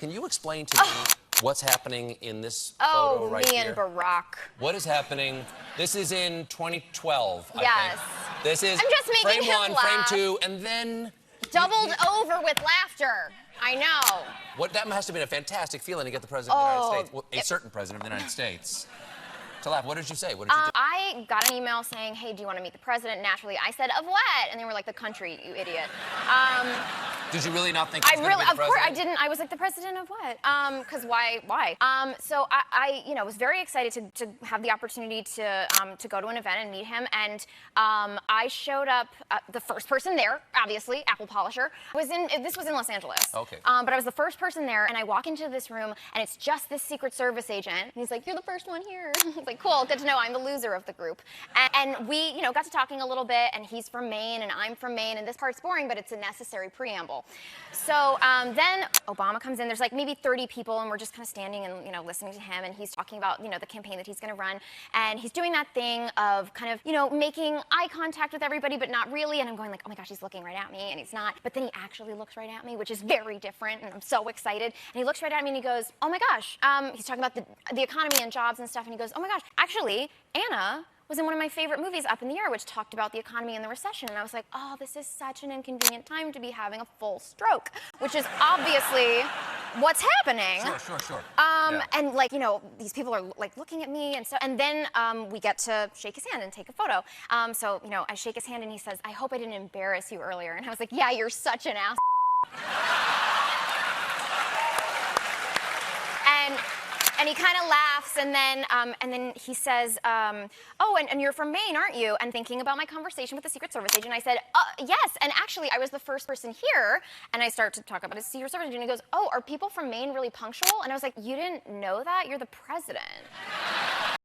Can you explain to me what's happening in this photo right me here? and Barack. What is happening? This is in 2012, I Yes. think. This is I'm just making frame him one, laugh. frame two, and then... Doubled over with laughter. I know. That must have been a fantastic feeling to get the President of the United States, well, a certain President of the United States, to laugh. What did you say? What did you do? I got an email saying, hey, do you want to meet the president? Naturally, I said, of what? And they were like, the country, you idiot. Did you really not think he was going to be the Of course, president? I didn't. I was like, the president of what? Because why? So I was very excited to have the opportunity to go to an event and meet him. And I showed up, the first person there, obviously, apple polisher. This was in Los Angeles. Okay. But I was the first person there, and I walk into this room, and it's just this Secret Service agent. And he's like, you're the first one here. I was like, cool, good to know. I'm the loser of the group. And we, got to talking a little bit, and he's from Maine, and I'm from Maine, and this part's boring, but it's a necessary preamble. So then Obama comes in. There's like maybe 30 people, and we're just kind of standing and listening to him, and he's talking about the campaign that he's going to run, and he's doing that thing of kind of making eye contact with everybody, but not really. And I'm going like, oh my gosh, he's looking right at me, and he's not. But then he actually looks right at me, which is very different, and I'm so excited. And he looks right at me and he goes, oh my gosh. He's talking about the economy and jobs and stuff, and he goes, oh my gosh, actually, Anna was in one of my favorite movies, Up in the Air, which talked about the economy and the recession. And I was like, oh, this is such an inconvenient time to be having a full stroke, which is obviously what's happening. Sure. Yeah. And these people are like looking at me and so, and then we get to shake his hand and take a photo. So I shake his hand and he says, I hope I didn't embarrass you earlier. And I was like, yeah, you're such an ass. And he kind of laughs, and then he says, oh, and you're from Maine, aren't you? And thinking about my conversation with the Secret Service agent, I said, yes, and actually, I was the first person here. And I start to talk about his Secret Service agent, and he goes, oh, are people from Maine really punctual? And I was like, you didn't know that? You're the president.